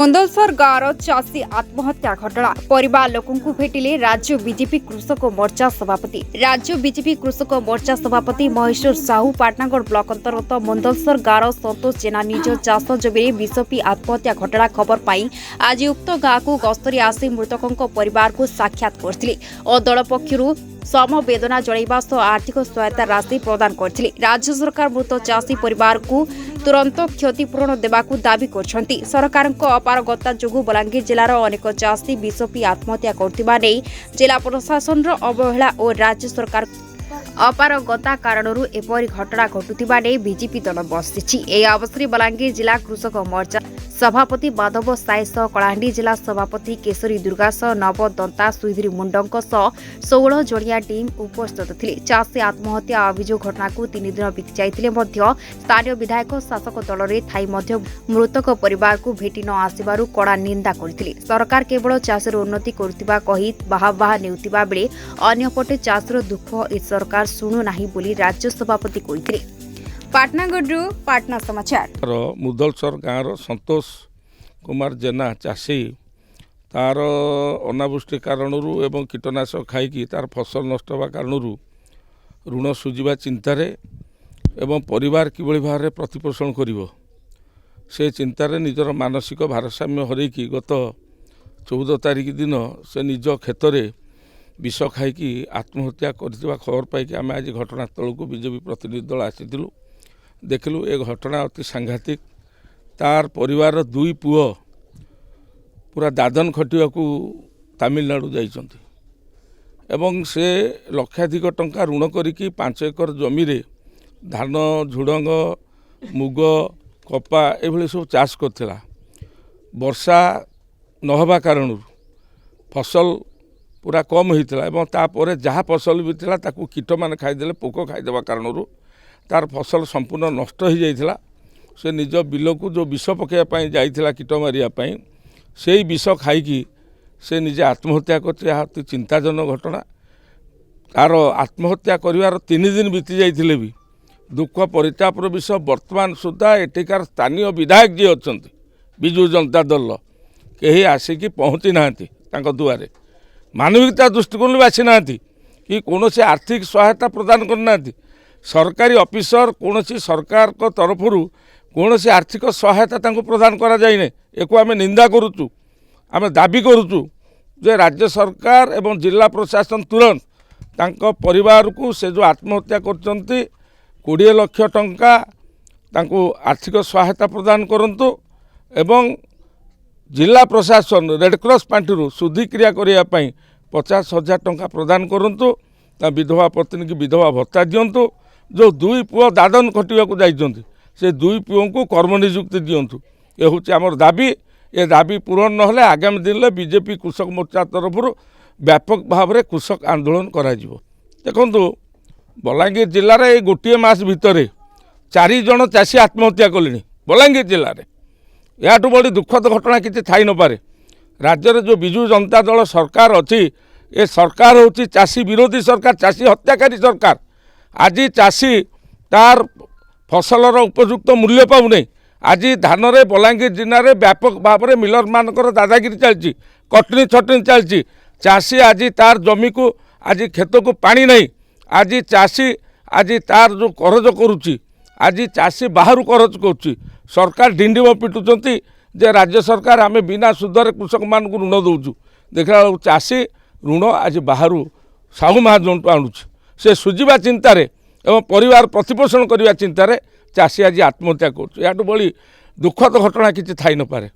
मुंदलसर गाँव चाषी आत्महत्या घटना परिवार लोकंकु भेटिले राज्य बीजेपी कृषक मोर्चा सभापति। राज्य बीजेपी कृषक मोर्चा सभापति महेश्वर साहू पाटनागढ़ ब्लॉक अंतर्गत मुंदलसर गाँव संतोष जेना निज चाष जमी विष पी आत्महत्या घटना खबर पाई आज उक्त गाँव को गस्तरे आसी मृतकों परिवार को साक्षात करथिले और दल पक्षरु समवेदना जणाइबा सह आर्थिक सहायता राशि प्रदान करथिले। राज्य सरकार मृत चाषी परिवार को तुरंत क्षतिपूरण देबाकू दाबी करछंती। सरकारक अपारगता जोगु बलांगीर जिलार अनेक चाषी विष पी आत्महत्या करथिबा नै जिला प्रशासन अवहेला और राज्य सरकार अपारगता कारणरू एपरि घटना घटुथिबा नै बीजेपी दल बसिछि। एही अवसर बलांगीर जिला कृषक मोर्चा सभापति माधव साई सह कलाहांडी जिला सभापति केशरी दुर्गा सह नव दंता सुधीर मुंडक सह 16 जणिया टीम उपस्थित थिले। चाषी आत्महत्या अभियोग घटना को 3 दिन बीती जाइतिले मध्य स्थानीय विधायक शासक दल रे थाई मध्य मृतक परिवार को भेटी न आसिबारु कड़ा निंदा करथिले। सरकार केवल चाषीर उन्नति करुथिबा कहि बाहा नेउथिबा बेले अन्यपटे चाषीर दुख ए सरकार सुनु नाही बोली राज्य सभापति कहिथिले। पाटनागढ़ पाटना समाचार। मुदलसर गाँव संतोष कुमार जेना चाषी तार अनावृष्टि कारणरू एवं कीटनाशक खाई तार फसल नष्ट होगा कारणरू ऋण सुझा चिंतार एवं परिवार किभली भाव में प्रतिपोषण करिवो से चिंतार निजर मानसिक भारसाम्य हरैकी गत 14 तारिख दिन से निज क्षेत्र विष खाई आत्महत्या कर खबर पाई आम आज घटनास्थल को बीजेपी प्रतिनिधि दल आसीलु देखलु। ए घटना अति सांघातिक। तार परिवार 2 पुओ पूरा दादन खटिया तमिलनाडु जाइछंती एवं से लक्षाधिक टंका ऋण करिकी 5 एकर जमी रे धान झुडंग मुग कपा एभली सब चाष करथिला। वर्षा नहबा कारण फसल पूरा कम होता एवं तापर जहाँ फसल भी थिला ताकू कीट मान खाईदे पोक खाईदेवा कारणरू तार फसल संपूर्ण नष्ट हो जाइथिला। से निज बिल को जो विष पकाइवाई जाइथिला कीट मारियापाई से विष खाई से निजे आत्महत्या करछि। अति चिंताजनक घटना। तार आत्महत्या करिवार 3 दिन बीती जाइथिले भी दुख परितापर विषय वर्तमान सुधा एठिकार स्थानीय विधायक जी अछंती बिजू जनता दल कहीं आसिकी पहुँची नाहांती तांको दुआरे मानविकता दृष्टिकोण भी आसी ना कि कौन से आर्थिक सहायता प्रदान करना। सरकारी ऑफिसर कौन सरकार को तरफ कौन से आर्थिक सहायता तांको प्रदान करा जाइने एको आमे निंदा करुचु। आमे दाबी करुचु जे राज्य सरकार एवं जिला प्रशासन तुरंत तांको परिवार को से जो आत्महत्या करचंती 20 लाख टंका तांको आर्थिक सहायता प्रदान करंतु एवं जिला प्रशासन रेडक्रॉस पार्टी शुद्धिक्रिया करने 50,000 टंका प्रदान करंतु। विधवा पत्नी की विधवा भत्ता दिंतु। जो 2 पुओ दादन खटिया जाइछंती से 2 पुओं को कर्म नियुक्ति दिंतु। ये हूँ आमर दाबी। ये दाबी पूरण न होले आगामी दिन में बीजेपी कृषक मोर्चा तरफ व्यापक भाव में कृषक आंदोलन करा जिवो। देखंतु बलांगीर जिलार ये गोटे मास भितर 4 जण चाषी आत्महत्या कले बलांगीर जिले में। याठू बड़ी दुखद घटना किसी थाई न पारे। राज्य में जो विजु जनता दल सरकार अच्छी ये सरकार होची चाषी विरोधी सरकार, चाषी हत्याकारी सरकार। आज चाषी तार फसलर उपयुक्त मूल्य पाऊनी। आज धान रे बलांगीर जिले में व्यापक भाव में मिलर मानकर दादागिरी चलती, कटनी छटनी चलती। चाषी आज तार जमी को आज खेत को पानी नहीं। आज चाषी आज तार जो करज करुच्ची आज चाषी बाहर करज करुच्ची। सरकार डिंडिम पिटुचंती जे राज्य सरकार आमे बिना सुधरे कृषक मान को ऋण दौचु। देखला चाषी ऋण आज बाहर साहू महाजन आणुची। से सुझा चिंतार एवं परिवार प्रतिपोषण करने चिंतार चाषी आज आत्महत्या कर। बड़ी दुखद घटना किसी थाई न पारे।